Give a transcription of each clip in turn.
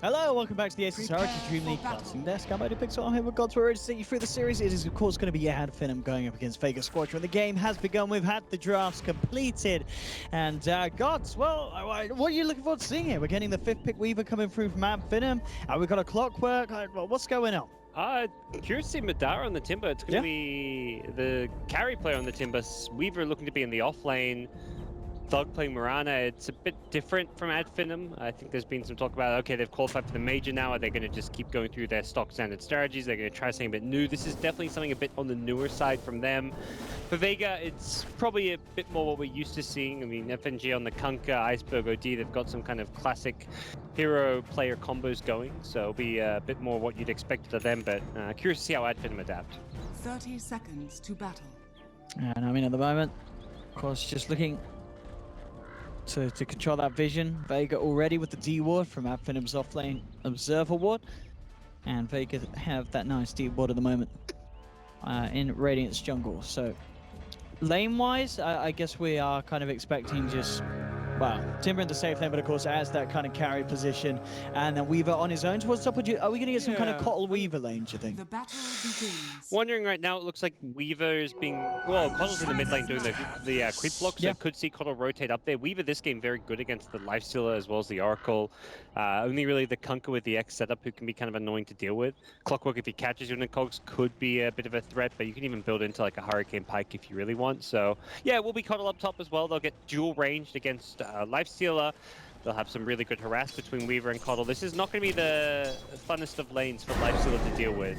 Hello, welcome back to the Asus RoG DreamLeague Casting Desk. I'm Eddie Pixel. I'm here with Gods. We're ready to take you through the series. It is, of course, going to be Finem going up against Vega Squadron. The game has begun. We've had the drafts completed. And Gods, well, what are you looking forward to seeing here? We're getting the 5th pick Weaver coming through from Finem. We've got a Clockwork. What's going on? Curious to see Madara on the Timber. It's going to be the carry player on the Timber. Weaver looking to be in the off lane. Thug playing Mirana. It's a bit different from Finem. I think there's been some talk about, okay, they've qualified for the major now. Are they going to just keep going through their stock standard strategies? They're going to try something a bit new. This is definitely something a bit on the newer side from them. For Vega, it's probably a bit more what we're used to seeing. I mean, FNG on the Kunkka, Iceberg, OD, they've got some kind of classic hero player combos going. So it'll be a bit more what you'd expect of them, but curious to see how Finem adapt. 30 seconds to battle. And I mean, at the moment, of course, just looking to control that vision. Vega already with the D ward from Finem's offlane Observer ward. And Vega have that nice D ward at the moment in Radiant's jungle. So lane-wise, I guess we are kind of expecting just, well, Timber in the safe lane, but of course as that kind of carry position. And then Weaver on his own towards top. Are we going to get some kind of Kotl Weaver lane, do you think? The battle begins. Wondering right now, it looks like Weaver is being, well, Kotl's in the mid lane doing the creep block, so could see Kotl rotate up there. Weaver this game very good against the Lifestealer as well as the Oracle. Only really the Kunkka with the X setup who can be kind of annoying to deal with. Clockwork, if he catches you in the cogs, could be a bit of a threat, but you can even build into like a Hurricane Pike if you really want. So yeah, we'll be Kotl up top as well. They'll get dual ranged against Lifestealer. They'll have some really good harass between Weaver and Kotl. This is not going to be the funnest of lanes for Lifestealer to deal with.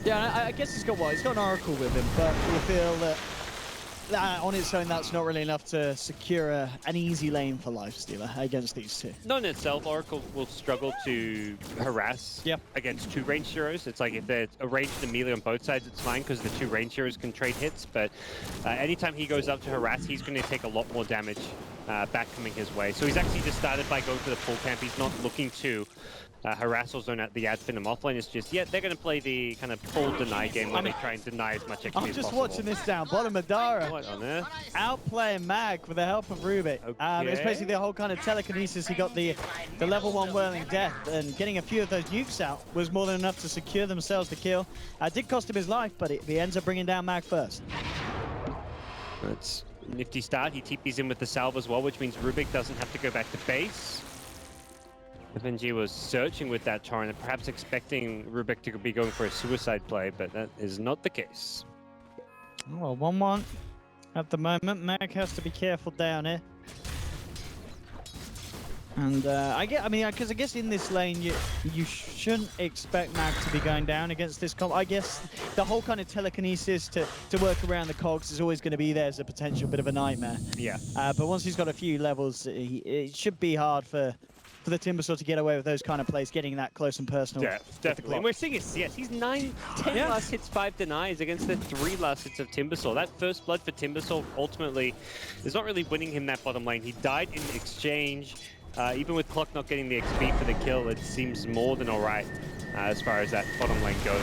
Yeah, I guess he's got what? He's got an Oracle with him, but we feel that on its own, that's not really enough to secure an easy lane for Lifestealer against these two. Not in itself, Oracle will struggle to harass against two ranged heroes. It's like if they're arranged immediately on both sides, it's fine because the two ranged heroes can trade hits, but anytime he goes up to harass, he's going to take a lot more damage back coming his way. So he's actually just started by going for the full camp. He's not looking to harass or zone at the Finem offlane. It's just, they're going to play the kind of full deny game where they try and deny as much XP as possible. I'm just watching this down bottom. Madara what on earth? Outplaying Mag with the help of Rubik. Okay. It's basically the whole kind of telekinesis. He got the level 1 Whirling Death, and getting a few of those nukes out was more than enough to secure themselves the kill. Did cost him his life, but he ends up bringing down Mag first. That's a nifty start. He TP's in with the salve as well, which means Rubik doesn't have to go back to base. FNG was searching with that torrent and perhaps expecting Rubik to be going for a suicide play, but that is not the case. Well, 1-1 at the moment. Mag has to be careful down here. And I guess in this lane, you shouldn't expect Mag to be going down against this comp. I guess the whole kind of telekinesis to work around the cogs is always going to be there as a potential bit of a nightmare. Yeah. But once he's got a few levels, it should be hard for the Timbersaw to get away with those kind of plays, getting that close and personal. Yeah, definitely. And we're seeing his CS. He's 10 last hits, 5 denies against the 3 last hits of Timbersaw. That first blood for Timbersaw ultimately is not really winning him that bottom lane. He died in exchange. Even with Clock not getting the XP for the kill, it seems more than alright as far as that bottom lane goes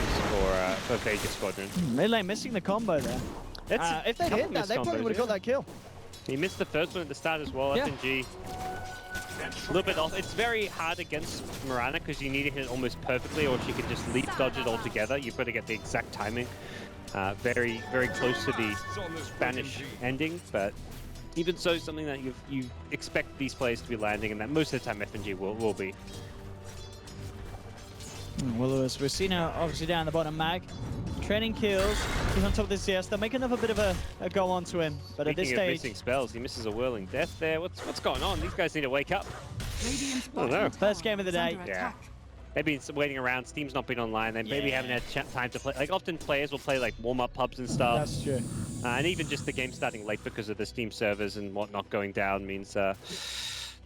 for Vega Squadron. Mid lane missing the combo there. If they'd hit that, they probably would have got that kill. He missed the first one at the start as well, FNG. A little bit off. It's very hard against Mirana because you need to hit it almost perfectly, or she can just leap dodge it altogether. You've got to get the exact timing. Very, very close to the Spanish ending, but even so, something that you expect these players to be landing, and that most of the time FNG will be. Well, as we've seen now, obviously down the bottom, Mag training kills. He's on top of this CS. They'll make another bit of a go on to him, but Speaking at this of stage, missing spells, he misses a Whirling Death there. What's going on? These guys need to wake up. Oh no. First game of the day. Yeah. Maybe it's waiting around. Steam's not been online. They maybe haven't had time to play. Like often players will play like warm-up pubs and stuff. That's true. And even just the game starting late because of the Steam servers and whatnot going down means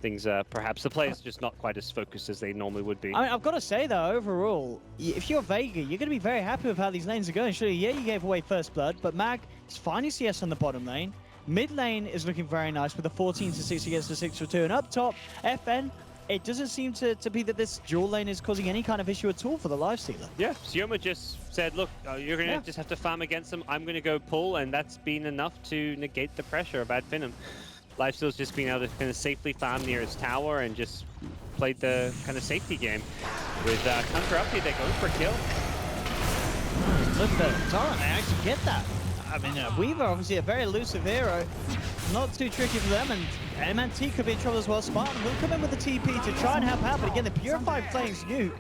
things perhaps the players just not quite as focused as they normally would be. I mean, I've got to say though, overall, if you're Vega, you're going to be very happy with how these lanes are going. Sure, yeah, you gave away first blood, but Mag is finding CS on the bottom lane. Mid lane is looking very nice with a 14-6 against the 6-2, and up top, FN. It doesn't seem to be that this dual lane is causing any kind of issue at all for the Lifestealer. Yeah, Sioma just said, look, you're going to just have to farm against them. I'm going to go pull, and that's been enough to negate the pressure of Finem. Lifestealer's just being able to kind of safely farm near his tower and just played the kind of safety game. With counter up here, they're going for a kill. Look at the torrent, they actually get that. I mean, Weaver, obviously a very elusive hero. Not too tricky for them, and MNT could be in trouble as well. Spartan will come in with the TP to try and help out, but again, the Purified Flames nuke.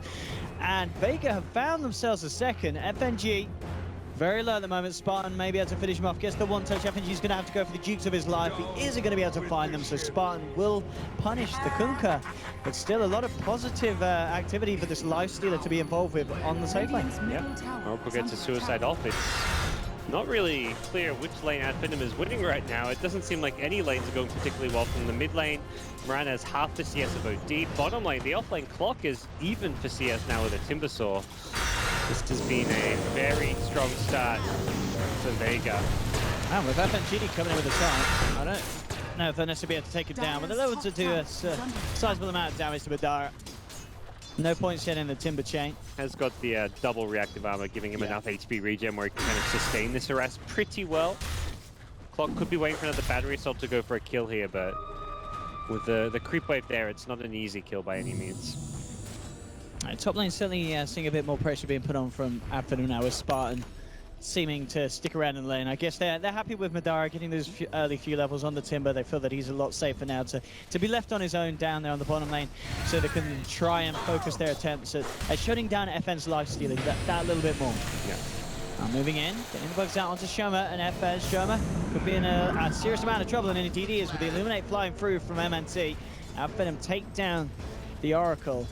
And Vega have found themselves a second. FNG, very low at the moment. Spartan may be able to finish him off. Gets the one touch. FNG's going to have to go for the dukes of his life. He isn't going to be able to find them, so Spartan will punish the Kunkka. But still a lot of positive activity for this Lifestealer to be involved with on the safe lane. Yep. Oracle gets a suicide off. It's not really clear which lane Finem is winning right now. It doesn't seem like any lanes are going particularly well. From the mid lane, Mirana has half the CS of OD. Bottom lane, the off lane clock is even for CS now with a Timbersaw. This has been a very strong start for Vega. And with FNG coming in with a side, I don't know if they're necessarily able to take it down, but they're able to do a sizable amount of damage to Madara. No points yet in the Timber chain. Has got the double reactive armor, giving him enough HP regen where he can kind of sustain this harass pretty well. Clock could be waiting for another battery assault to go for a kill here, but with the creep wave there, it's not an easy kill by any means. Top lane certainly seeing a bit more pressure being put on from Finem now, with Spartan seeming to stick around in the lane. I guess they're happy with Madara getting those early few levels on the Timber. They feel that he's a lot safer now to be left on his own down there on the bottom lane, so they can try and focus their attempts at shutting down FN's Lifestealer that little bit more. Yeah. Moving in, getting the bugs out onto Shoma and FS. Shoma could be in a serious amount of trouble, and indeed he is, with the Illuminate flying through from MNT. Finem take down the Oracle.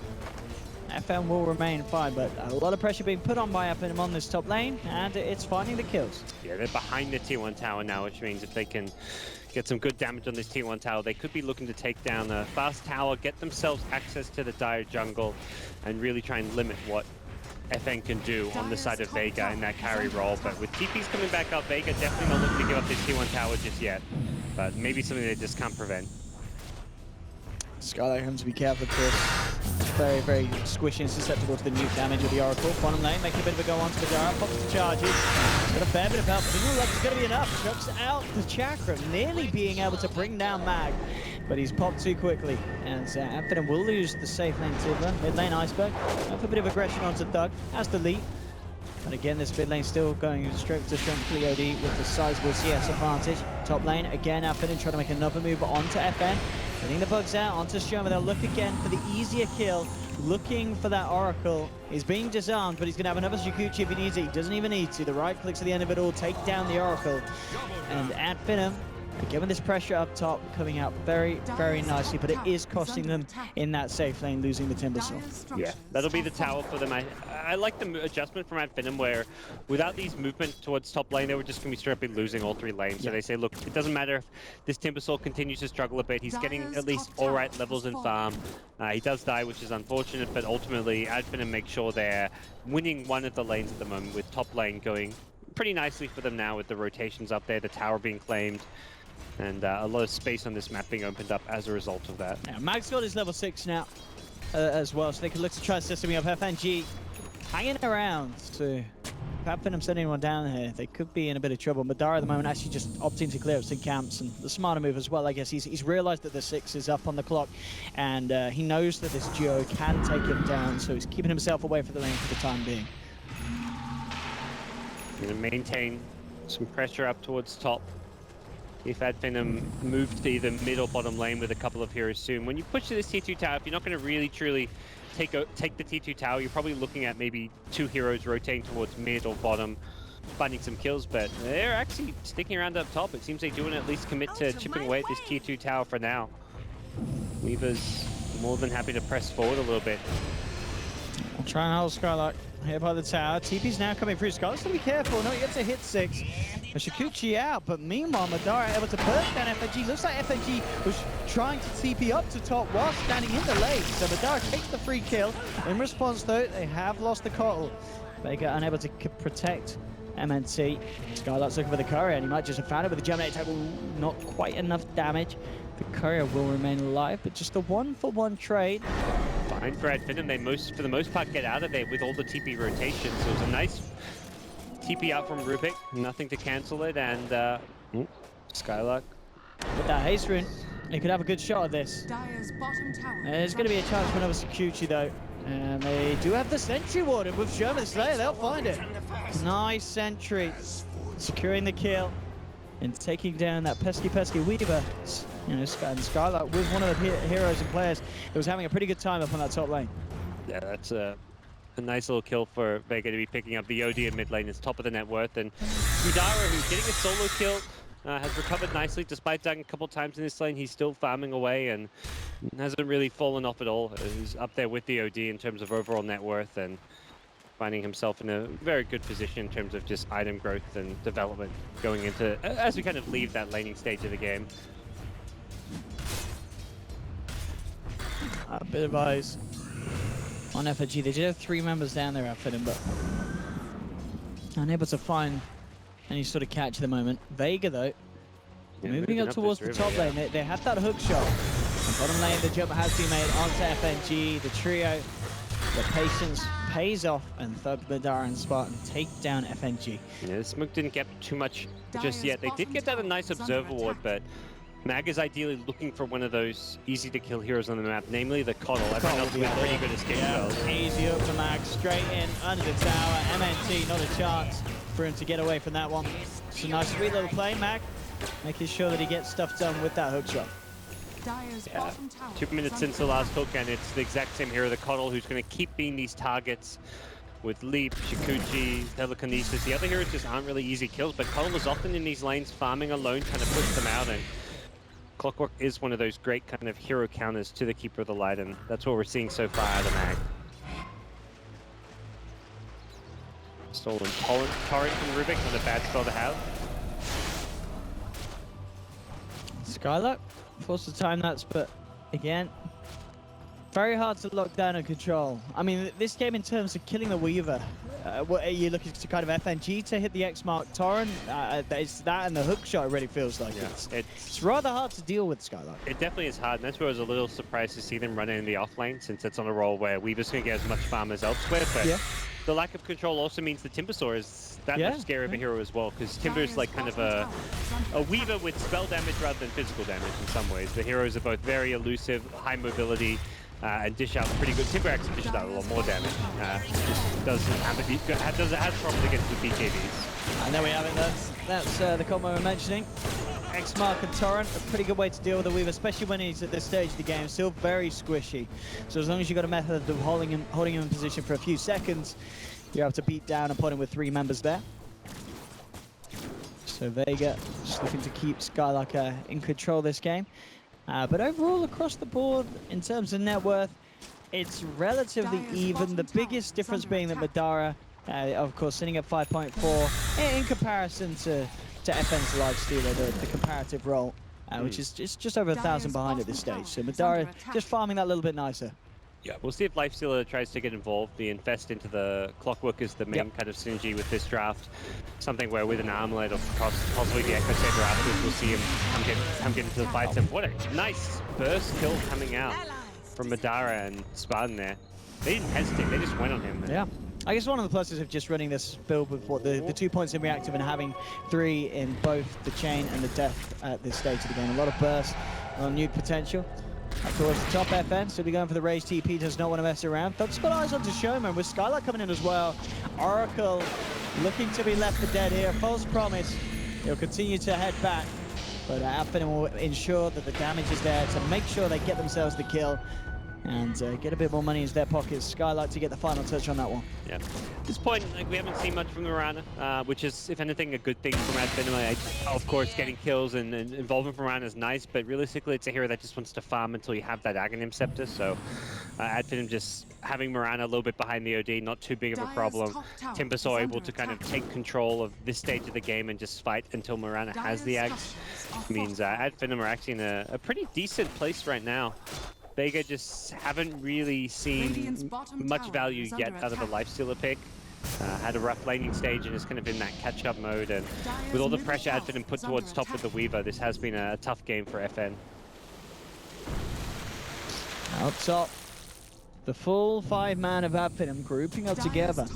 FM will remain fine, but a lot of pressure being put on by Finem on this top lane, and it's finding the kills. Yeah, they're behind the tier 1 tower now, which means if they can get some good damage on this tier 1 tower, they could be looking to take down a fast tower, get themselves access to the dire jungle, and really try and limit what FN can do on the side of Vega in that carry role. But with TPs coming back up, Vega definitely not looking to give up this tier 1 tower just yet, but maybe something they just can't prevent. Skylight having to be careful, of course. Very, very squishy and susceptible to the nuke damage of the Oracle. Bottom lane making a bit of a go on to Madara, pops the charges. He's got a fair bit of help, but it looks like it's going to be enough. Chucks out the Chakra, nearly being able to bring down Mag, but he's popped too quickly. And Finem will lose the safe lane Timber. Mid lane Iceberg, up a bit of aggression onto Thug, has the lead. But again, this mid lane still going strength to strength for the OD with the sizable CS advantage. Top lane, again, Finem trying to make another move onto FN. Getting the bugs out onto Shoma. They'll look again for the easier kill. Looking for that Oracle. He's being disarmed, but he's going to have another Shukuchi if he needs it. He doesn't even need to. The right clicks at the end of it all take down the Oracle. And Finem, again with this pressure up top, coming out very, very nicely, but it is costing them in that safe lane, losing the Timbersaw. Yeah, that'll be the tower for them. I like the adjustment from Finem where without these movement towards top lane, they were just going to be straight up losing all 3 lanes. So they say, look, it doesn't matter if this Timbersaw continues to struggle a bit. He's getting at least all right levels in farm. He does die, which is unfortunate, but ultimately Finem make sure they're winning one of the lanes at the moment, with top lane going pretty nicely for them now with the rotations up there, the tower being claimed, and a lot of space on this map being opened up as a result of that. Now, Mag's got his level 6 now as well, so they can look to try systeming up. FNG hanging around, so if Finem sending anyone down here, they could be in a bit of trouble. Madara at the moment actually just opting to clear up some camps, and the smarter move as well, I guess. He's realized that the 6 is up on the clock, and he knows that this duo can take him down, so he's keeping himself away from the lane for the time being. Going to maintain some pressure up towards top. If Finem moved to either mid or bottom lane with a couple of heroes soon. When you push to this T2 tower, if you're not going to really truly take the T2 tower, you're probably looking at maybe 2 heroes rotating towards mid or bottom, finding some kills, but they're actually sticking around up top. It seems they do want to at least commit to chipping away at this T2 tower for now. Weaver's more than happy to press forward a little bit. I'll try and hold Skylark here by the tower. TP's now coming through. Skylark's going to be careful. No, he gets a hit 6. Shukuchi out, but meanwhile, Madara able to burst down FNG. Looks like FNG was trying to TP up to top while standing in the lane. So Madara takes the free kill. In response, though, they have lost the Kotl. Vega unable to protect MNT. Skylark's looking for the courier, and he might just have found it with the Germinate table. Not quite enough damage. The courier will remain alive, but just a 1-for-1 trade. Fine for Finem. They for the most part get out of there with all the TP rotations. So it was a nice TP out from Rubik, nothing to cancel it, and Skylark. With that haste rune, They could have a good shot at this. Dire's bottom tower. There's going to be a chance for another Sakuchi though. And they do have the sentry ward, and with Sherman Slayer, they'll find it. Nice sentry. Securing the kill and taking down that pesky Weaver. You know, and Skylark was one of the heroes and players that was having a pretty good time up on that top lane. Yeah, that's a nice little kill for Vega to be picking up the OD in mid lane. It's top of the net worth. And Udara, who's getting a solo kill, has recovered nicely despite dying a couple times in this lane. He's still farming away and hasn't really fallen off at all. He's up there with the OD in terms of overall net worth and finding himself in a very good position in terms of just item growth and development going into as we kind of leave that laning stage of the game. A bit of eyes on FNG. They did have 3 members down there after him, but unable to find any sort of catch at the moment. Vega though, moving up towards the top lane. They have that hook shot. Bottom lane, the jump has been made onto FNG. The trio, the patience pays off, and Thug, Madara, and Spartan take down FNG. Yeah, the smoke didn't get too much just yet. They did get that a nice observer ward, but Mag is ideally looking for one of those easy to kill heroes on the map, namely the Coddle. Everyone else with pretty good escape spells. Easy up for Mag, straight in under the tower. MNT, not a chance for him to get away from that one. It's a nice sweet little play, Mag, making sure that he gets stuff done with that hook shot. Yeah, 2 minutes since the last hook, and it's the exact same hero, the Coddle, who's going to keep being these targets with Leap, Shikuchi, Telekinesis. The other heroes just aren't really easy kills, but Coddle is often in these lanes farming alone, trying to push them out, and Clockwork is one of those great kind of hero counters to the Keeper of the Light, and that's what we're seeing so far out of Mag. Stolen Torrent from Rubik, not a bad spell to have. Skylark forced to time that, but again, very hard to lock down and control. I mean, this game in terms of killing the Weaver, what are you looking to kind of FNG to hit the X mark Torrent? It's that and the hook shot, it really feels like. Yeah, it's rather hard to deal with Skylark. It definitely is hard, and that's where I was a little surprised to see them run in the off lane, since it's on a roll where Weaver's going to get as much farm as elsewhere, but the lack of control also means the Timbersaw is that much scarier of a hero as well, because Timber's like kind of a Weaver with spell damage rather than physical damage in some ways. The heroes are both very elusive, high mobility, and dish out pretty good. Timber actually dishes out a lot more damage. Just doesn't have problems against the BKBs. And there we have it. That's the combo we're mentioning. X mark and Torrent, a pretty good way to deal with the Weaver, especially when he's at this stage of the game. Still very squishy. So as long as you've got a method of holding him in position for a few seconds, you're able to beat down and put him with 3 members there. So Vega just looking to keep Skylark in control of this game. But overall, across the board, in terms of net worth, it's relatively even. The biggest difference being that Madara, of course, sitting at 5.4 in comparison to FN's Lifestealer, the comparative role, which is just over 1,000 behind at this stage. So Madara just farming that little bit nicer. Yeah, we'll see if Lifestealer tries to get involved. The Infest into the Clockwork is the main kind of synergy with this draft. Something where with an Armlet or possibly the Echo Saber afterwards, we'll see him come get into the fight. And what a nice burst kill coming out from Madara and Spartan there. They didn't hesitate, they just went on him. Yeah. I guess one of the pluses of just running this build with what the 2 points in reactive and having 3 in both the chain and the death at this stage of the game. A lot of burst, a lot of nuke potential. Up towards the top FN, so we're going for the Rage TP, does not want to mess around. Thug's got eyes onto Showman with Skylark coming in as well. Oracle looking to be left for dead here. False promise. He'll continue to head back, but FN will ensure that the damage is there to make sure they get themselves the kill and get a bit more money into their pockets. Skylark to get the final touch on that one. Yeah. At this point, like, we haven't seen much from Mirana, which is, if anything, a good thing from Adfinem. Of course, getting kills and involvement from Mirana is nice, but realistically, it's a hero that just wants to farm until you have that Aghanim Scepter. So Adfinem just having Mirana a little bit behind the OD, not too big of a problem. Timbersaw able to kind of take control of this stage of the game and just fight until Mirana has the Ags. Means Adfinem are actually in a pretty decent place right now. Vega just haven't really seen much value yet out of the Lifestealer pick. Had a rough laning stage and is kind of in that catch-up mode, and with all the pressure Adfinem put towards top with the Weaver, this has been a tough game for FN. Out top, the full 5-man of Adfinem grouping up together.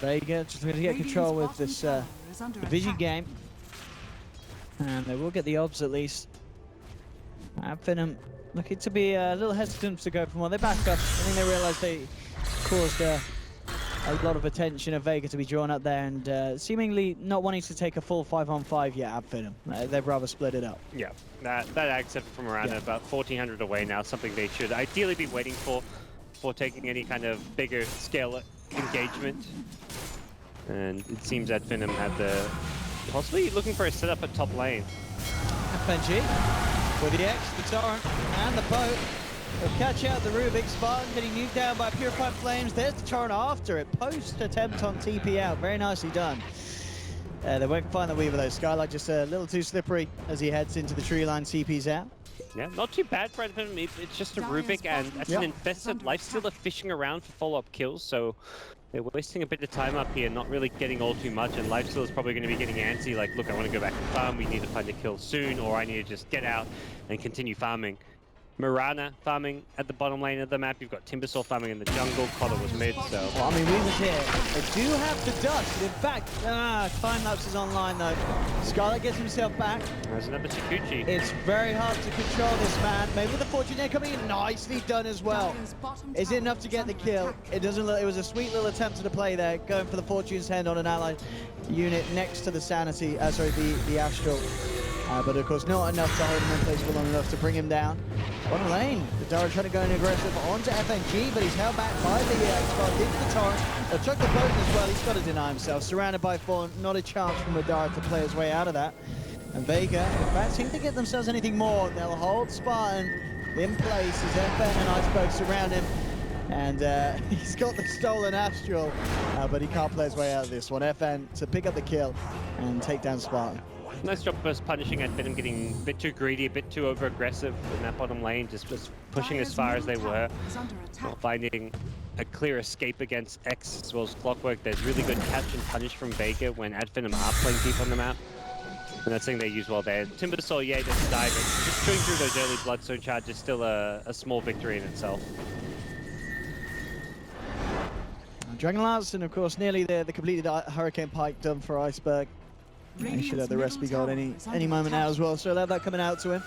Vega just going to get control with this Vision game, and they will get the obs at least. Finem looking to be a little hesitant to go for more. They back up. I think they realised they caused a lot of attention of Vega to be drawn up there, and seemingly not wanting to take a full 5-on-5 yet at Finem. They'd rather split it up. Yeah, that ag 7 from Miranda, about 1,400 away now, something they should ideally be waiting for before taking any kind of bigger scale engagement. And it seems that Finem had the possibly looking for a setup at top lane. FNG with the X, the Torrent, and the boat. They'll catch out the Rubik. Spartan getting nuked down by Purified Flames. There's the Torrent after it. Post attempt on TP out. Very nicely done. They won't find the Weaver though. Skylight just a little too slippery as he heads into the tree line. TP's out. Yeah, not too bad for Finem. It's just a Rubik, and that's an infested Lifestealer fishing around for follow-up kills. So they're wasting a bit of time up here, not really getting all too much, and Lifestealer's probably going to be getting antsy, like, look, I want to go back and farm, we need to find a kill soon, or I need to just get out and continue farming. Mirana farming at the bottom lane of the map. You've got Timbersaw farming in the jungle. Cotter was mid, so... Well, I mean, Weaver's here. They do have the dust. In fact, time-lapse is online, though. Scarlet gets himself back. There's another Chikuchi. It's very hard to control this man. Maybe the Fortune coming in. Nicely done as well. Is it enough to get the kill? It doesn't look... It was a sweet little attempt to the play there, going for the Fortune's hand on an allied unit next to the Sanity. Sorry, the Astral. But of course not enough to hold him in place for long enough to bring him down. Bottom lane, Vidara trying to go in aggressive onto FNG, but he's held back by the X-Spark into the Torrent. They'll chuck the boat as well, he's got to deny himself. Surrounded by 4, not a chance from Vidara to play his way out of that. And Vega, in fact, seem to get themselves anything more. They'll hold Spartan in place as FN and Iceberg surround him. And he's got the stolen Astral, but he can't play his way out of this one. FN to pick up the kill and take down Spartan. Nice job first punishing at Finem, getting a bit too greedy, a bit too over-aggressive in that bottom lane, just pushing as far as they were. Not finding a clear escape against X as well as Clockwork. There's really good catch and punish from Vega when Ad Finem are playing deep on the map. And that's something they use well there. Timbersaw, yeah, doesn't die, but just chewing through those early Bloodstone charges is still a small victory in itself. Dragonlance, and of course nearly the completed Hurricane Pike done for Iceberg. He should have the recipe gold any moment now as well, so they'll have that coming out to him.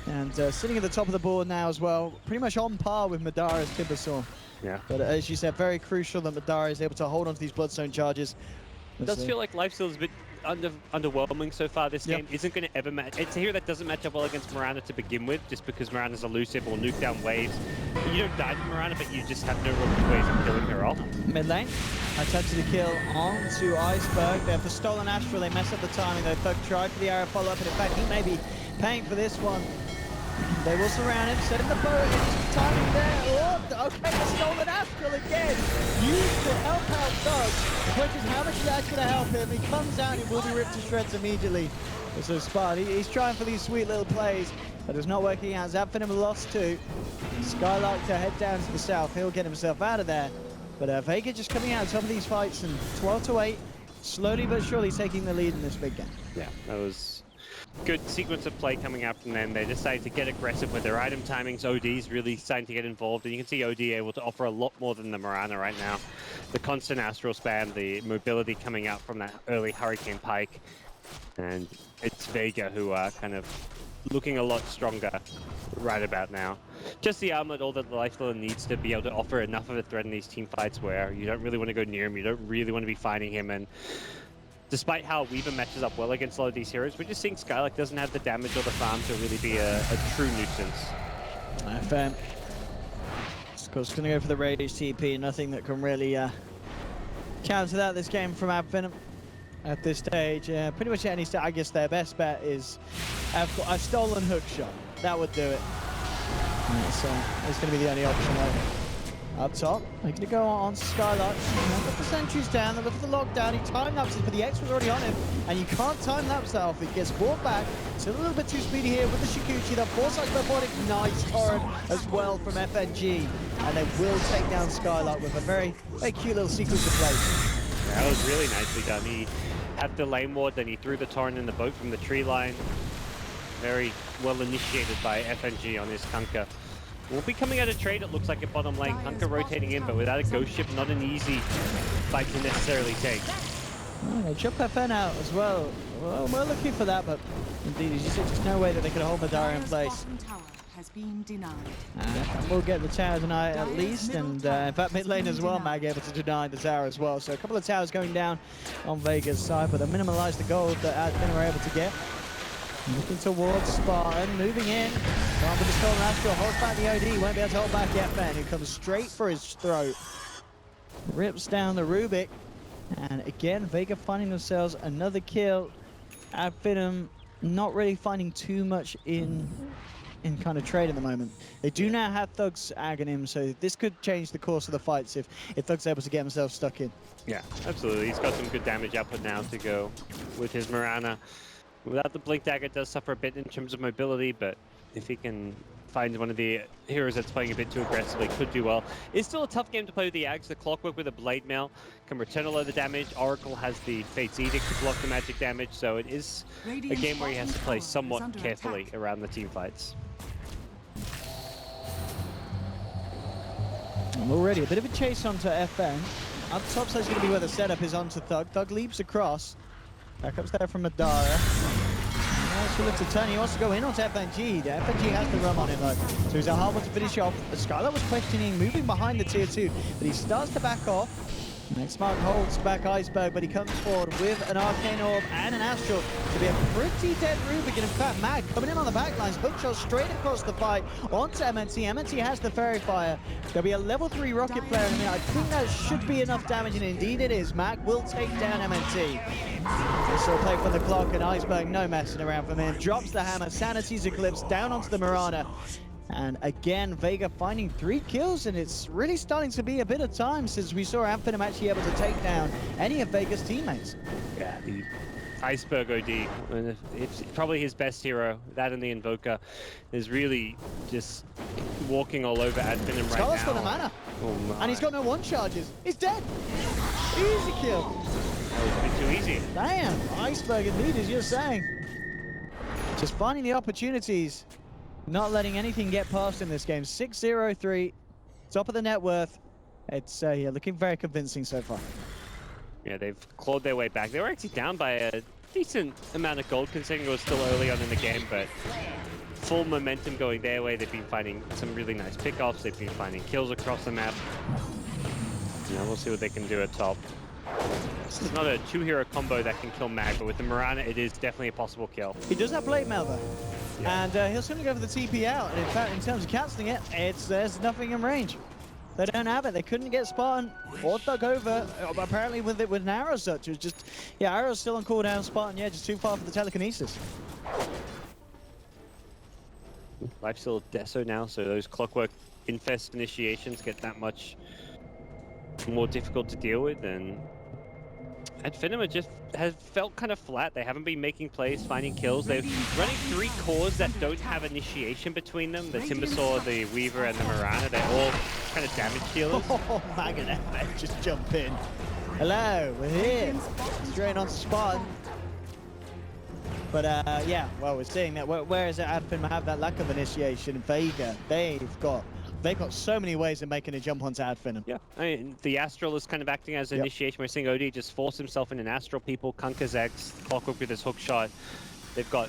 And sitting at the top of the board now as well, pretty much on par with Madara's Timbersaw. Yeah. But as you said, very crucial that Madara is able to hold on to these Bloodstone charges. It does feel like Lifesteal's a bit underwhelming so far. This game isn't going to ever match. It's a hero that doesn't match up well against Miranda to begin with, just because Miranda's elusive or nuke down waves. You don't die to Miranda, but you just have no real ways of killing her off. Mid lane, attempted to kill onto Iceberg. They have the stolen Astral, they mess up the timing. They tried for the arrow follow-up, and in fact, he may be paying for this one. They will surround him, setting the boat, it's timing there. Oh, okay, the stolen Astral again. Used to help out Doug. The question is, how much is that going to help him? He comes out, he will be ripped to shreds immediately. So Spartan, he's trying for these sweet little plays, but it's not working out. Zapfinem lost 2. Skylark to head down to the south. He'll get himself out of there. But Vega just coming out of some of these fights, and 12-8, slowly but surely taking the lead in this big game. Yeah, that was good sequence of play coming out from them. They decided to get aggressive with their item timings. OD's really starting to get involved, and you can see OD able to offer a lot more than the Mirana right now. The constant Astral spam, the mobility coming out from that early Hurricane Pike, and it's Vega who are kind of looking a lot stronger right about now. Just the armlet, all that the Lifestealer needs to be able to offer enough of a threat in these team fights where you don't really want to go near him, you don't really want to be fighting him, and despite how Weaver matches up well against a lot of these heroes, we're just seeing Skylark doesn't have the damage or the farm to really be a true nuisance. FM, of course, going to go for the Rage TP. Nothing that can really counter that this game from Finem at this stage. Pretty much any stage, I guess their best bet is a stolen hook shot. That would do it. So it's going to be the only option there. Up top, they're going to go on Skylark. Put the sentries down, they look for the lockdown. He time-lapses, but the X was already on him, and you can't time-lapse that off. He gets brought back. It's a little bit too speedy here with the Shikuchi. That foresight robotic, nice torrent as well from FNG, and they will take down Skylark with a very, very cute little sequence of plays. Yeah, that was really nicely done. He had the lane ward, then he threw the torrent in the boat from the tree line. Very well initiated by FNG on his Kunkka. We'll be coming out of trade, it looks like, at bottom lane. Kunkka rotating in, but without a ghost ship, not an easy fight to necessarily take. Oh, they jump FN out as well. Well, we're looking for that, but indeed, as you said, there's no way that they could hold Madara in Dire's place. bottom tower has been denied. And we'll get the tower tonight at Dire's least, middle and tower in fact mid lane has as been well, denied. Mag able to deny the tower as well. So a couple of towers going down on Vega's side, but they minimalize the gold that Adfin were able to get. Looking towards Spartan, moving in. Can't be the stolen Astral, holds back the OD, won't be able to hold back FN, who comes straight for his throat. Rips down the Rubik, and again, Vega finding themselves another kill. Adfin not really finding too much in kind of trade at the moment. They do now have Thugs agging him, so this could change the course of the fights if Thugs able to get himself stuck in. Yeah, absolutely. He's got some good damage output now to go with his Mirana. Without the Blink Dagger, it does suffer a bit in terms of mobility, but if he can find one of the heroes that's playing a bit too aggressively, could do well. It's still a tough game to play with the Ags. The Clockwork with a Blade Mail can return a lot of the damage. Oracle has the Fate's Edict to block the magic damage, so it is a game where he has to play somewhat carefully around the team fights. And already a bit of a chase onto FN. Up top side's going to be where the setup is onto Thug. Thug leaps across. Backups there from Madara. Nice look to turn. He wants to go in onto FNG. The FNG has the rum on him though. So he's a hard one to finish off. Skylar was questioning, moving behind the tier 2, but he starts to back off. Next Mark holds back Iceberg, but he comes forward with an Arcane Orb and an Astral to be a pretty dead Rubik. And in fact, Mag coming in on the backlines, hookshot straight across the fight onto MNT. MNT has the Fairy Fire. There'll be a level 3 rocket player in a minute. I think that should be enough damage, and indeed it is. Mag will take down MNT. This will play for the clock, and Iceberg no messing around from him. Drops the hammer, Sanity's Eclipse down onto the Mirana. And again, Vega finding 3 kills, and it's really starting to be a bit of time since we saw Finem actually able to take down any of Vega's teammates. Yeah, the Iceberg OD, it's probably his best hero. That and the Invoker is really just walking all over Adfin right now. Scarlet's got a mana, and he's got no one charges. He's dead. Easy kill. That was a bit too easy. Damn, Iceberg indeed, as you're saying. Just finding the opportunities. Not letting anything get past in this game. 6-0-3, top of the net worth. It's yeah, looking very convincing so far. Yeah, they've clawed their way back. They were actually down by a decent amount of gold, considering it was still early on in the game, but full momentum going their way. They've been finding some really nice pickoffs. They've been finding kills across the map. Yeah, we'll see what they can do at top. This is not a 2-hero combo that can kill Mag, but with the Mirana, it is definitely a possible kill. He does have Blade Mail though. Yeah. And he'll certainly go for the TP out. And in fact, in terms of cancelling it, there's nothing in range. They don't have it. They couldn't get Spartan or Thug over. Apparently with an arrow such. It was just, yeah, arrow's still on cooldown. Spartan, yeah, just too far for the telekinesis. Life's still Deso now, so those Clockwork Infest initiations get that much more difficult to deal with, and Finem just has felt kind of flat. They haven't been making plays, finding kills. They're running 3 cores that don't have initiation between them. The Timbersaw, the Weaver, and the Mirana. They're all kind of damage dealers. Oh, Mag and FN just jump in. Hello, we're here. Straight onto Spartan. But yeah, well, we're seeing that. Whereas Adfin have that lack of initiation, Vega, they've got so many ways of making a jump onto Adfin. Yeah, I mean, the Astral is kind of acting as an initiation. We're seeing OD just force himself in an Astral people, Kunka's X, Clockwork with his hook shot. They've got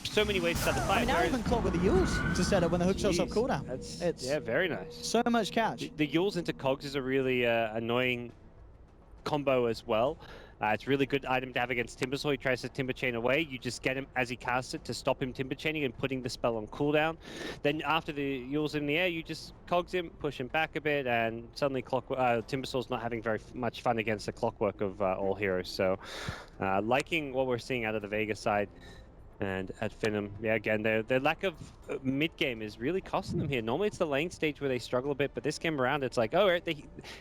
so many ways to start the fight. I mean, now even Clock with the Yules to set up when the hook shot's off cooldown. It's yeah, very nice. So much catch. The Yules into Cogs is a really annoying combo as well. It's a really good item to have against Timbersaw. He tries to Timber Chain away. You just get him as he casts it to stop him Timber Chaining and putting the spell on cooldown. Then after the Yule's in the air, you just Cogs him, push him back a bit, and suddenly Timbersaw's not having very much fun against the Clockwork of all heroes. So liking what we're seeing out of the Vega side. And at Finem, yeah, again, their lack of mid-game is really costing them here. Normally it's the lane stage where they struggle a bit, but this game around, it's like, oh,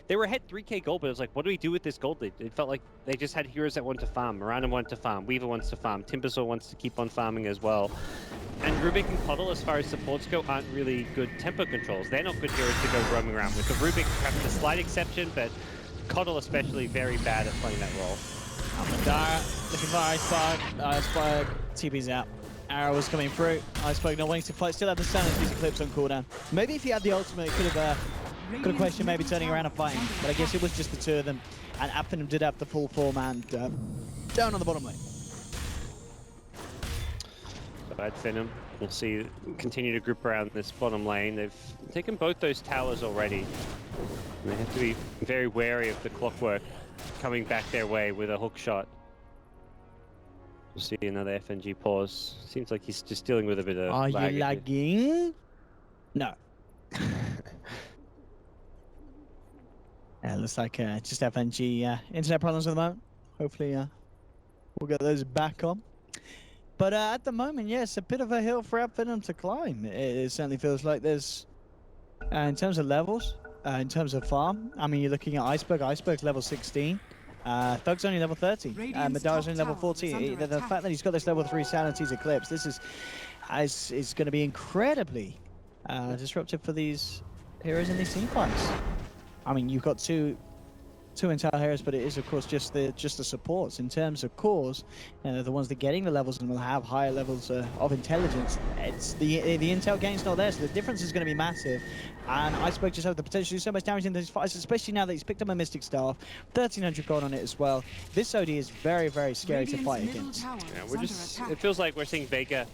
they were ahead 3k gold, but it was like, what do we do with this gold lead? It felt like they just had heroes that wanted to farm. Mirana wanted to farm, Weaver wants to farm, Timbersaw wants to keep on farming as well. And Rubik and Coddle, as far as supports go, aren't really good tempo controls. They're not good heroes to go roaming around with. The Rubik, perhaps a slight exception, but Coddle especially very bad at playing that role. Madara looking for Iceberg. Iceberg TP's out. Arrow was coming through. Iceberg not wanting to fight. Still had the Sanity's Eclipse on cooldown. Maybe if he had the ultimate, it could have questioned maybe turning around and fighting. But I guess it was just the 2 of them. And Finem did have the full 4-man down on the bottom lane. Ad Finem. We'll see continue to group around this bottom lane. They've taken both those towers already. And they have to be very wary of the Clockwork coming back their way with a hook shot. We'll see another FNG pause. Seems like he's just dealing with a bit of Are lag. you lagging? No. Looks like just FNG internet problems at the moment. Hopefully we'll get those back on. But at the moment, yes, a bit of a hill for Finem to climb. It certainly feels like there's, in terms of levels, in terms of farm, I mean, you're looking at Iceberg. Iceberg's level 16. Thug's only level 30. Madara's only level 14. The fact that he's got this level 3 Sanity's Eclipse, this is going to be incredibly disruptive for these heroes in these team fights. I mean, you've got two entire heroes, but it is, of course, just the supports. In terms of cores, the ones that are getting the levels and will have higher levels of intelligence, it's the intel gain's not there, so the difference is going to be massive. And Iceberg just has the potential to do so much damage in these fights, especially now that he's picked up a Mystic Staff, 1300 gold on it as well. This OD is very, very scary to fight against. Yeah, it feels like we're seeing Vega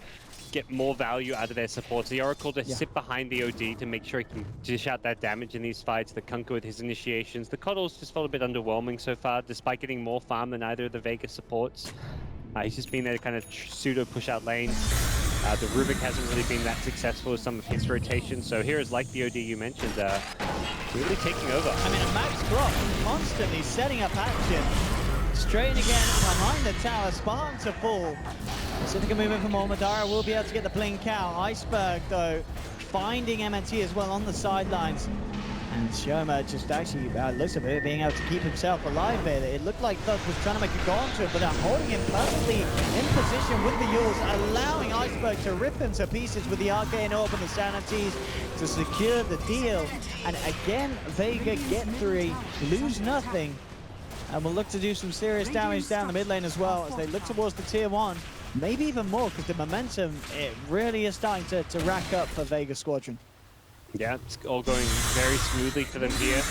get more value out of their supports. The Oracle to sit behind the OD to make sure he can dish out that damage in these fights. The Kunkka with his initiations. The Coddles just felt a bit underwhelming so far, despite getting more farm than either of the Vega supports. He's just been there to kind of pseudo push out lane. The Rubik hasn't really been that successful with some of his rotations. So heroes like the OD you mentioned, really taking over. I mean, a Max Clock constantly setting up action. Straight again behind the tower, Spartan to fall. Pacifica moving for more. Madara will be able to get the blink out. Iceberg, though, finding MNT as well on the sidelines. And Shoma just actually looks at it, being able to keep himself alive there. It looked like Thug was trying to make a go onto it, but they're holding him perfectly in position with the Yules, allowing Iceberg to rip him to pieces with the Arcane Orb and the Sanities to secure the deal. And again, Vega get 3, lose nothing. And will look to do some serious damage down the mid lane as well as they look towards the tier 1. Maybe even more, because the momentum, it really is starting to rack up for Vega Squadron. Yeah, it's all going very smoothly for them here.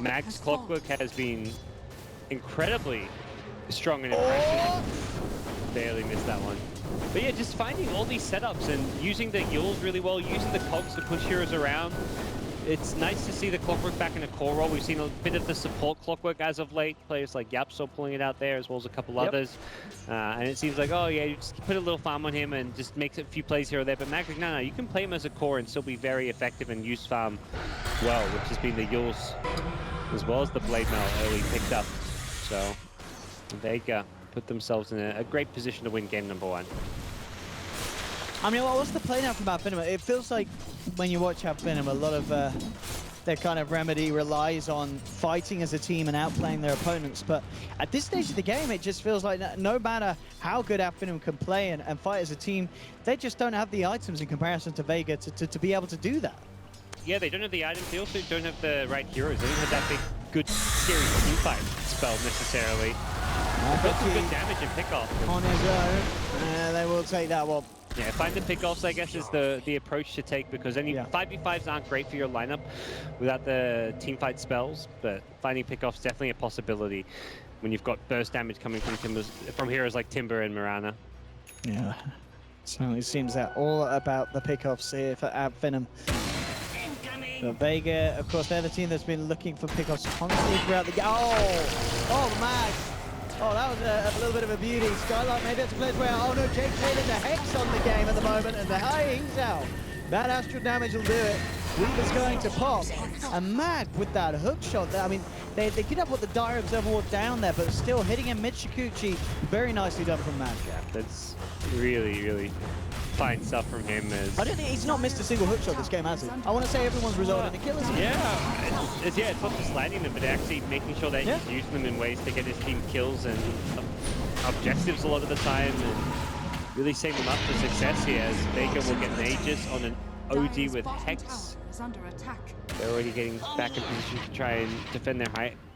Mag's Clockwork has been incredibly strong and impressive. Barely missed that one. But yeah, just finding all these setups and using the Yules really well, using the cogs to push heroes around. It's nice to see the Clockwork back in a core role. We've seen a bit of the support Clockwork as of late. Players like Yapso pulling it out there, as well as a couple others. And it seems like, oh yeah, you just put a little farm on him and just makes a few plays here or there. But Mag's like, no, you can play him as a core and still be very effective and use farm well, which has been the Yules, as well as the Blade Mail early picked up. So Vega put themselves in a great position to win game number 1. I mean, what's the play now from Finem? It feels like when you watch Finem, a lot of their kind of remedy relies on fighting as a team and outplaying their opponents. But at this stage of the game, it just feels like no matter how good Finem can play and fight as a team, they just don't have the items in comparison to Vega to be able to do that. Yeah, they don't have the items. They also don't have the right heroes. They don't have that big, good, scary team fight spell necessarily. Got some good damage and pick-off. On his own, they will take that one. Yeah, find the pickoffs, I guess, is the approach to take, because any 5v5s aren't great for your lineup without the teamfight spells, but finding pickoffs definitely a possibility when you've got burst damage coming from heroes like Timber and Mirana. Yeah, certainly seems that all about the pickoffs here for Finem. But Vega, of course, they're the team that's been looking for pickoffs constantly throughout the game. Oh, the Mag! Oh, that was a little bit of a beauty. Skylark maybe it's a place where, oh no, Jake Taylor's a Hex on the game at the moment, and he's out. That astral damage will do it. Weaver's going to pop. And Mag with that hook shot there. I mean, they could have put the Dire Observer Ward down there, but still hitting him mid-Shikuchi. Very nicely done from Mag. Yeah, that's really, really fine stuff from him. I don't think he's not missed a single hook shot this game, has he? I want to say everyone's resulted in a kill, isn't it? Yeah, it's not just landing them, but actually making sure that he's using them in ways to get his team kills and objectives a lot of the time, and really setting them up for success here, as Vega will get an Aegis on an OD with Hex. They're already getting back in position to try and defend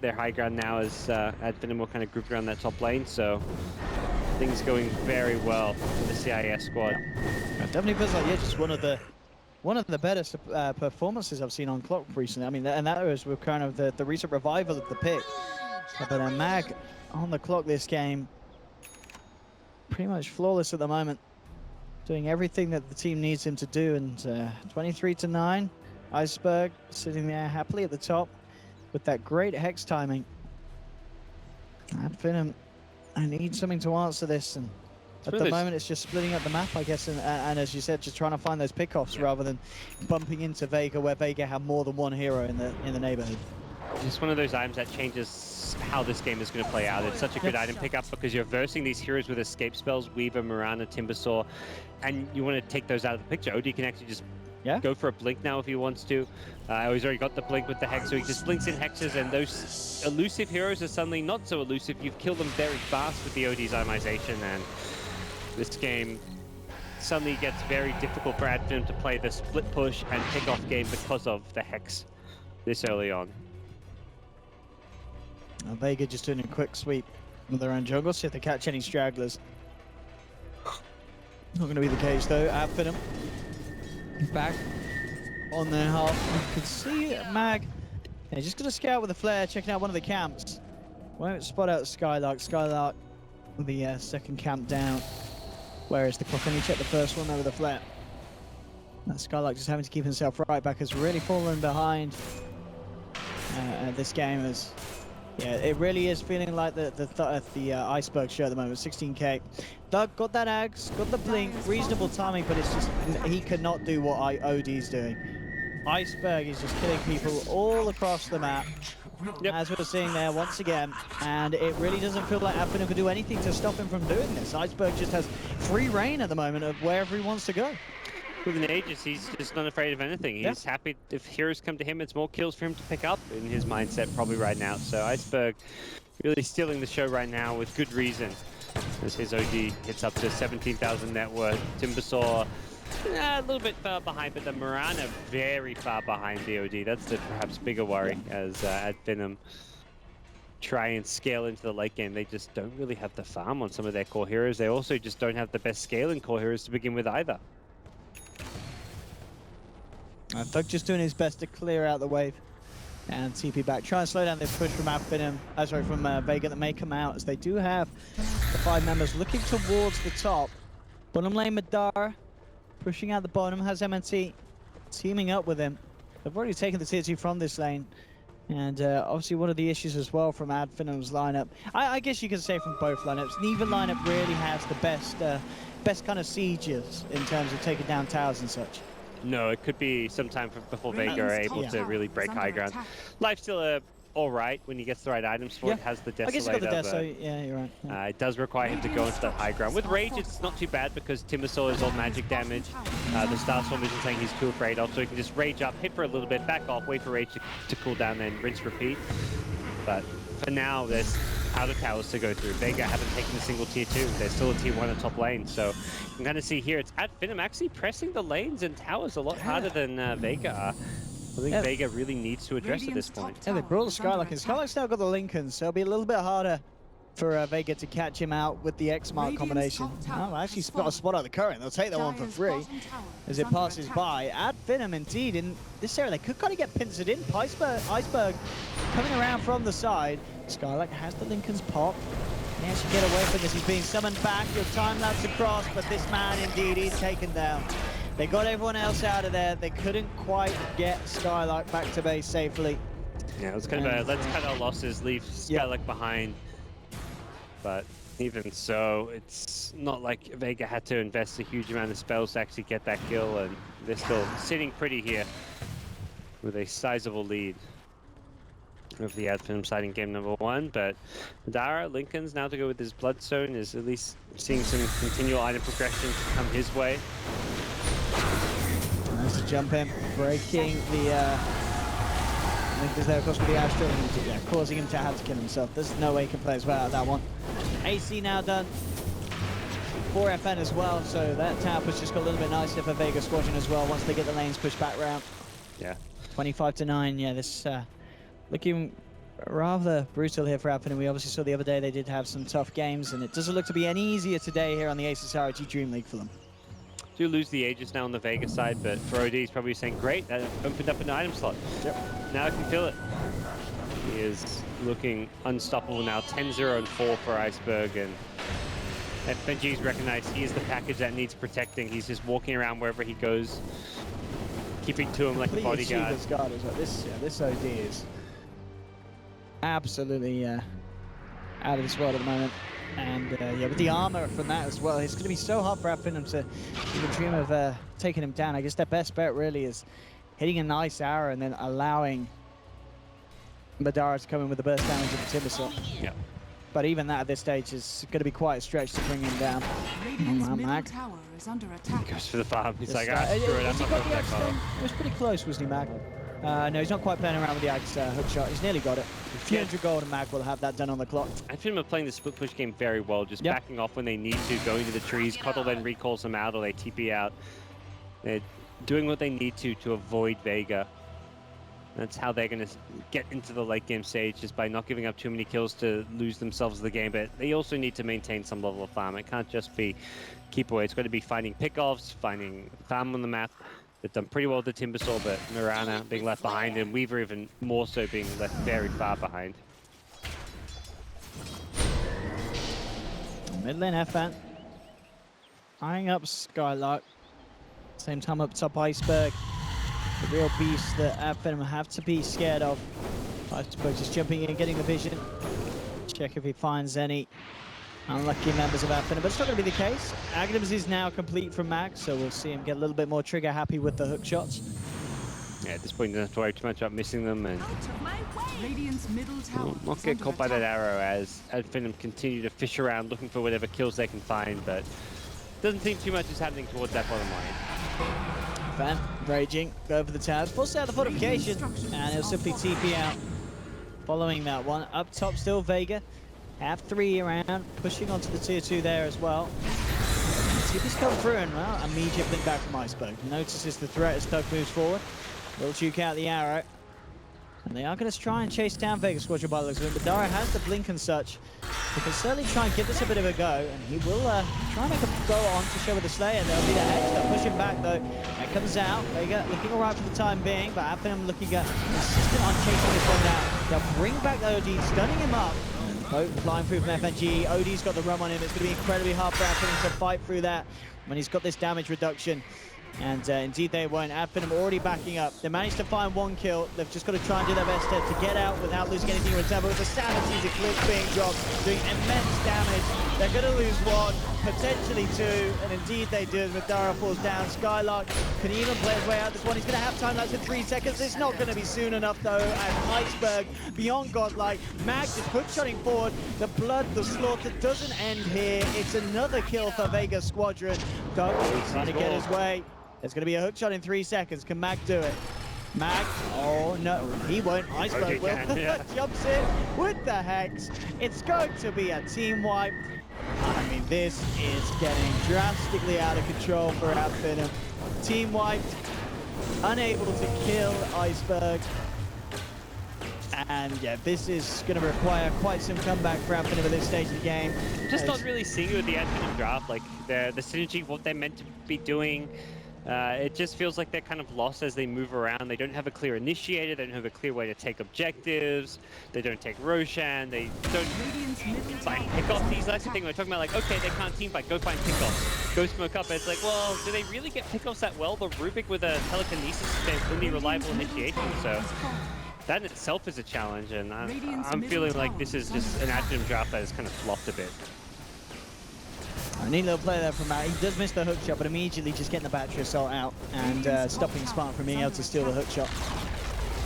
their high ground now, as Finem will kind of group around that top lane, so things going very well for the CIS squad. Yeah. It definitely feels like just one of the better performances I've seen on Clock recently. I mean, and that was with kind of the recent revival of the pick. But Mag on the Clock this game, pretty much flawless at the moment. doing everything that the team needs him to do, and 23-9, Iceberg sitting there happily at the top with that great hex timing. And Finem, I need something to answer this, and at the moment it's just splitting up the map, I guess, and as you said, just trying to find those pickoffs rather than bumping into Vega, where Vega have more than one hero in the neighborhood. Just one of those items that changes how this game is going to play out. It's such a good item pickup because you're versing these heroes with escape spells, Weaver, Mirana, Timbersaw, and you want to take those out of the picture. OD can actually just go for a blink now if he wants to. He's already got the blink with the hex, so he just blinks in hexes, and those elusive heroes are suddenly not so elusive. You've killed them very fast with the OD's itemization, and this game suddenly gets very difficult for Adfin to play the split push and pick off game because of the hex this early on. Vega just doing a quick sweep with their own jungle, see if they catch any stragglers. Not going to be the case though. Adfin back on their half. You can see Mag. Yeah, just going to scout with a flare, checking out one of the camps. Won't spot out Skylark. Skylark with the second camp down. Where is the clock? Can you check the first one over the flare? That Skylark just having to keep himself right back, has really fallen behind this game. As yeah, it really is feeling like the Iceberg show at the moment. 16k. Doug got that Ags, got the blink, reasonable timing, but it's just he cannot do what OD's doing. Iceberg is just killing people all across the map, as we're seeing there once again, and it really doesn't feel like Adfin could do anything to stop him from doing this. Iceberg just has free reign at the moment of wherever he wants to go. With an Aegis, he's just not afraid of anything. He's happy if heroes come to him, it's more kills for him to pick up in his mindset probably right now. So Iceberg really stealing the show right now with good reason, as his OD hits up to 17,000 net worth. Timbersaw a little bit far behind, but the Mirana very far behind the OD. That's the perhaps bigger worry as Adfin try and scale into the late game. They just don't really have the farm on some of their core heroes. They also just don't have the best scaling core heroes to begin with either. Doug just doing his best to clear out the wave and TP back. Try and slow down this push from Adfin, from Vega that may come out, as they do have the 5 members looking towards the top. Bottom lane Madara pushing out the bottom, has MNT teaming up with him. They've already taken the tier 2 from this lane. And obviously one of the issues as well from Adfin's lineup, I guess you could say from both lineups, neither lineup really has the best kind of sieges in terms of taking down towers and such. No, it could be some time before Vega are able to really break high ground. Lifesteal all right when he gets the right items for it. Has the Desolator. I guess he's got the Deso, yeah, you're right. Yeah. It does require him to go into that high ground. With Rage, it's not too bad because Timbersaw is all magic damage. The Starstorm isn't saying he's too afraid of, so he can just rage up, hit for a little bit, back off, wait for Rage to cool down, then rinse, repeat. But for now, there's outer towers to go through. Vega haven't taken a single tier 2. They're still a tier 1 at top lane. So you can kind of see here, it's Adfin actually pressing the lanes and towers a lot harder than Vega are. I think Vega really needs to address at this point. Yeah, they brought the Skylark, and Skylark's now got the Lincoln, so it'll be a little bit harder for Vega to catch him out with the X-Mark combination. Oh, actually got a spot out the current. They'll take that one for free as it passes by. Adfin indeed in this area, they could kind of get pincered in. Iceberg coming around from the side. Skylark has the Lincoln's pop. He actually get away from this. He's being summoned back. Your time lapse across, but this man indeed is taken down. They got everyone else out of there. They couldn't quite get Skylark back to base safely. Yeah, it was kind of a let's cut our losses, leave Skylark behind. But even so, it's not like Vega had to invest a huge amount of spells to actually get that kill, and they're still sitting pretty here with a sizable lead of the Adfin side in game number 1. But Madara, Lincoln's now to go with his Bloodstone, is at least seeing some continual item progression to come his way. Nice to jump in, breaking the Lincoln's there, of course, with the Astral, and causing him to have to kill himself. There's no way he can play as well out of that one. AC now done for FN as well, so that tower push just got a little bit nicer for Vega Squadron as well once they get the lanes pushed back round. Yeah. 25-9, yeah, this looking rather brutal here for Adfin, and we obviously saw the other day they did have some tough games, and it doesn't look to be any easier today here on the Asus RoG DreamLeague for them. Do lose the Aegis now on the Vega side, but for OD he's probably saying, great, that opened up an item slot. Yep. Now I can feel it. He is looking unstoppable now, 10-0-4 for Iceberg, and FNG's recognized he is the package that needs protecting. He's just walking around wherever he goes, keeping to him like a bodyguard. As well. This OD is absolutely out of this world at the moment. And yeah, with the armor from that as well, it's going to be so hard for Finem to even dream of taking him down. I guess their best bet really is hitting a nice arrow and then allowing Madara to come in with the burst damage of the Timber Saw. Yeah. But even that at this stage is going to be quite a stretch to bring him down. Mag Tower is under attack. Goes for the farm. He's like, screw it, I'm not going that far. It was pretty close, wasn't he, Mag? No, he's not quite playing around with the Axe hook shot. He's nearly got it. 300 gold and Mag will have that done on the clock. I think they're playing the split push game very well, just backing off when they need to, going to the trees. Cuddle then recalls them out or they TP out. They're doing what they need to avoid Vega. That's how they're going to get into the late game stage, just by not giving up too many kills to lose themselves the game. But they also need to maintain some level of farm. It can't just be keep away. It's got to be finding pickoffs, finding farm on the map. They've done pretty well with the Timbersaw, but Mirana being left behind, and Weaver even more so being left very far behind. Mid lane FN. Eyeing up Skylark. Same time up top Iceberg. The real beast that Finem have to be scared of. Iceberg just jumping in, getting the vision. Check if he finds any unlucky members of Finem, but it's not going to be the case. Aghanim's is now complete from Mag, so we'll see him get a little bit more trigger happy with the hook shots. Yeah, at this point, you don't have to worry too much about missing them, and not get caught by that arrow as Finem continue to fish around looking for whatever kills they can find, but doesn't seem too much is happening towards that bottom line. Fan raging, go for the towers, force out the fortification, and he'll simply TP out. Following that one, up top still Vega. Have 3 around, pushing onto the tier 2 there as well. TP's come through and, well, immediate blink back from Iceberg. Notices the threat as Thug moves forward. Will juke out the arrow. And they are going to try and chase down Vega Squadron by the looks of it, but Dara has the blink and such. He can certainly try and give this a bit of a go, and he will try and make a go on to show with the Slayer. There'll be the Hex, they'll push him back though. That comes out, Vega looking alright for the time being, but Finem looking insistent on chasing this one down. They'll bring back the OD, stunning him up. Boat flying through from FNG. OD's got the rum on him. It's going to be incredibly hard for Finem to fight through that when he's got this damage reduction. And indeed they won't. Finem already backing up. They managed to find 1 kill. They've just got to try and do their best to get out without losing anything in return. But with the Sanity's Eclipse being dropped, doing immense damage. They're going to lose 1, potentially 2, and indeed they do. Madara falls down. Skylark can even play his way out this one. He's going to have time lapse in 3 seconds. It's not going to be soon enough though, as Iceberg, beyond godlike. Mag is hook-shotting forward. The blood, the slaughter doesn't end here. It's another kill for Vega Squadron. Doug trying to get his way. There's going to be a hook shot in 3 seconds. Can Mag do it? Mag, oh no, he won't. Iceberg will. Yeah. Jumps in with the Hex. It's going to be a team wipe. I mean, this is getting drastically out of control for Finem. Team wiped, unable to kill Iceberg. And yeah, this is going to require quite some comeback for Finem at this stage of the game. Just not really seeing it with the Finem draft, like the synergy, what they're meant to be doing. It just feels like they're kind of lost as they move around. They don't have a clear initiator. They don't have a clear way to take objectives. They don't take Roshan. They don't find pickoffs. These that's the thing we're talking about. Like, okay, they can't team fight. Go find pickoffs. Go smoke up. And it's like, well, do they really get pickoffs that well? The Rubik with a telekinesis is only reliable initiation. So that in itself is a challenge. And I'm feeling like this is just an Finem draft that has kind of flopped a bit. A neat little play there from Matt. He does miss the hook shot, but immediately just getting the battery assault out and stopping Spartan from being able to steal the hook shot.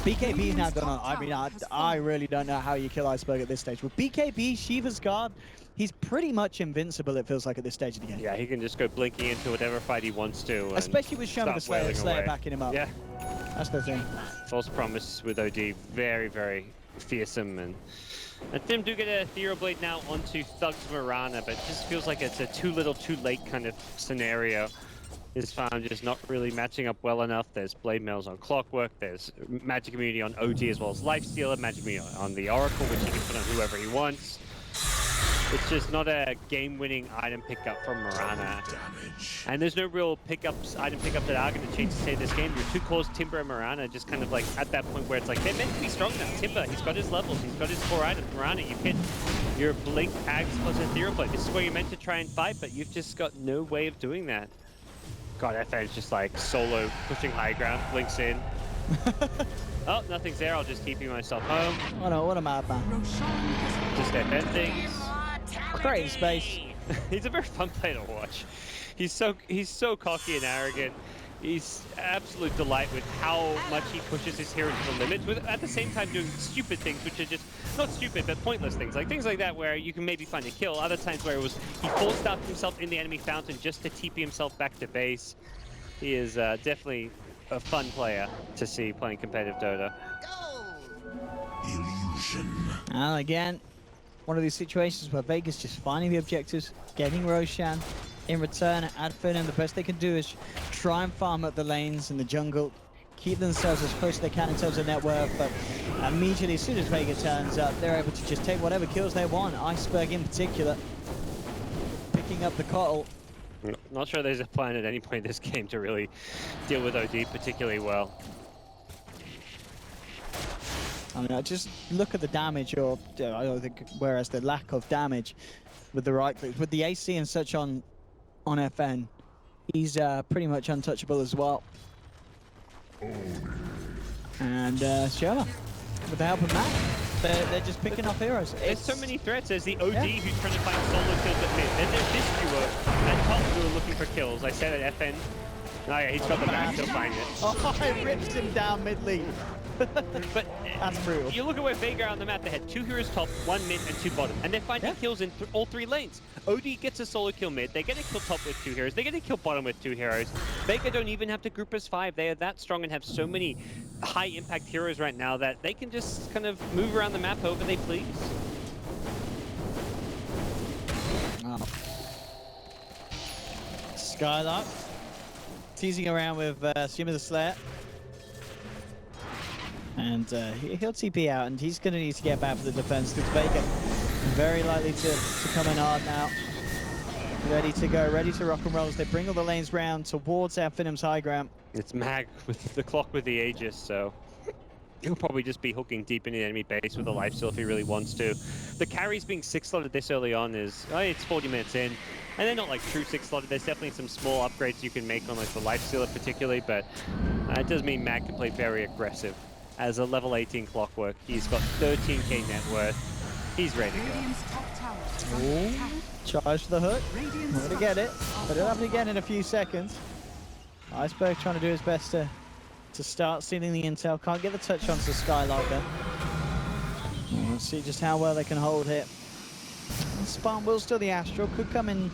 BKB's now gone on. I mean, I really don't know how you kill Iceberg at this stage. With BKB, Shiva's guard, he's pretty much invincible, it feels like, at this stage of the game. Yeah, he can just go blinking into whatever fight he wants to. Especially with Shun with the Slayer backing him up. Yeah. That's the thing. False Promise with OD, very, very fearsome. And Finem do get a Ethereal Blade now onto Thug's Mirana, but it just feels like it's a too little, too late kind of scenario. His farm just not really matching up well enough. There's Blade Mails on Clockwork, there's Magic Immunity on OD as well as Lifestealer, Magic Immunity on the Oracle, which he can put on whoever he wants. It's just not a game-winning item pickup from Mirana. And there's no real item pickups that are going to change the state of this game. Your 2 cores, Timber and Mirana, just kind of like at that point where it's like, they're meant to be strong now. Timber, he's got his levels, he's got his core items. Mirana, you've hit You're Blink, Ags plus Ethereal Blade. This is where you're meant to try and fight, but you've just got no way of doing that. God, FN's just like solo pushing high ground, Blinks in. Oh, nothing's there. I'll just keep myself home. What a madman. Just FN things. Creating space. He's a very fun player to watch. He's so cocky and arrogant. He's absolute delight with how much he pushes his hero to the limits, with at the same time doing stupid things, which are just not stupid but pointless things, like things like that where you can maybe find a kill. Other times where it was he forced out himself in the enemy fountain just to TP himself back to base. He is definitely a fun player to see playing competitive Dota. Illusion. And again, one of these situations where Vega's just finding the objectives, getting Roshan. In return, Finem, the best they can do is try and farm up the lanes in the jungle, keep themselves as close as they can in terms of net worth, but immediately, as soon as Vega turns up, they're able to just take whatever kills they want. Iceberg in particular, picking up the Kotl. Not sure there's a plan at any point in this game to really deal with OD particularly well. I mean, just look at the damage, or I don't think, whereas the lack of damage with the right click, with the AC and such on FN, he's pretty much untouchable as well. And Sherma, with the help of Matt, they're just picking off heroes. There's so many threats. There's the OD who's trying to find solo kills at mid. Then there's this duo at top who are looking for kills. I said at FN. Oh yeah, he's got the back to find it. Oh, I ripped him down mid-lane. But that's brutal. You look at where Vega are on the map. They had 2 heroes top, 1 mid, and 2 bottom, and they're finding kills in all 3 lanes. OD gets a solo kill mid. They get a kill top with 2 heroes. They get a kill bottom with 2 heroes. Vega don't even have to group as 5. They are that strong and have so many high impact heroes right now that they can just kind of move around the map however they please. Oh. Skylark teasing around with Shima the Slayer. And he'll TP out, and he's going to need to get back for the defense because Vega very likely to come in hard now. Ready to go, ready to rock and roll as they bring all the lanes round towards our Finem's high ground. It's Mag with the clock with the Aegis, so he'll probably just be hooking deep into the enemy base with a lifesteal if he really wants to. The carries being 6-slotted this early on is, it's 40 minutes in, and they're not like true 6-slotted. There's definitely some small upgrades you can make on like the lifestealer particularly, but it does mean Mag can play very aggressive. As a level 18 Clockwork, he's got 13k net worth. He's ready to go. Ooh. Charge for the hook. We're gonna get it, but it'll happen again in a few seconds. Iceberg trying to do his best to start stealing the intel. Can't get the touch onto Skylark there. Let's see just how well they can hold here. Spartan will still the Astral, could come in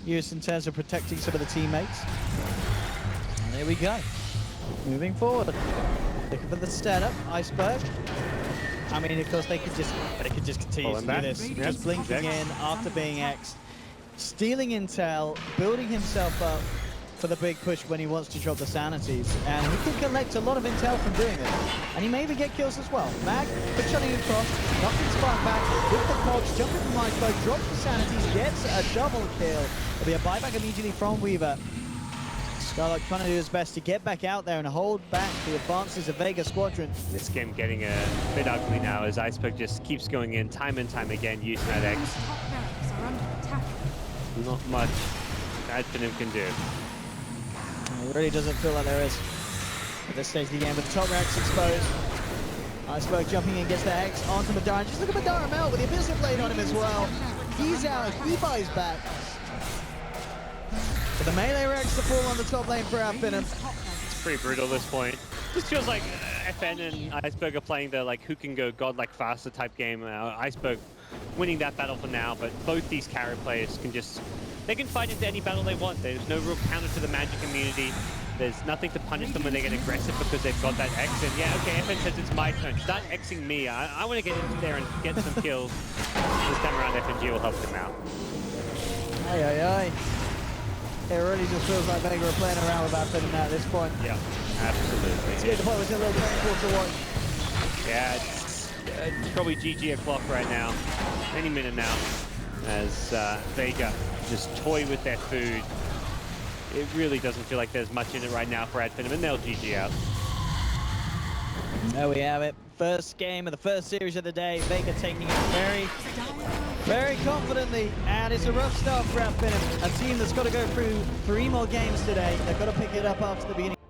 use in terms of protecting some of the teammates. And there we go. Moving forward. Looking for the setup, Iceberg. I mean, of course, they could just continue to do this. Just blinking in after being X'd, stealing intel, building himself up for the big push when he wants to drop the sanities. And he can collect a lot of intel from doing this. And he may even get kills as well. Mag, quick shotting across, knocking Spartan back with the cogs, jumping from Iceberg, drops the sanities, gets a double kill. There'll be a buyback immediately from Weaver. Skylark trying to do his best to get back out there and hold back the advances of Vega Squadron. This game getting a bit ugly now as Iceberg just keeps going in time and time again using that X. Not much Finem can do. It really doesn't feel like there is at this stage of the game, but the top rack's exposed. Iceberg jumping in, gets the X onto Madara. Just look at Madara melt with the Abyssal Blade on him as well. He's out, he buys back. But the melee Rex to fall on the top lane for Finem. It's pretty brutal at this point. Just feels like FN and Iceberg are playing the like who can go godlike faster type game. Iceberg winning that battle for now, but both these carry players can they can fight into any battle they want. There's no real counter to the magic immunity. There's nothing to punish them when they get aggressive because they've got that X. And yeah, okay, FN says it's my turn. Start Xing me. I want to get into there and get some kills. This time around, FNG will help them out. Aye, aye, aye. It really just feels like Vega are playing around with Finem at this point. Yeah, absolutely. It's the point where it's a little painful to watch. Yeah, it's probably GG o'clock right now. Any minute now. As Vega just toy with their food. It really doesn't feel like there's much in it right now for Finem, and they'll GG out. There we have it. first game of the first series of the day. Vega taking it very confidently, and it's a rough start for Finem, a team that's got to go through 3 more games today. They've got to pick it up after the beginning.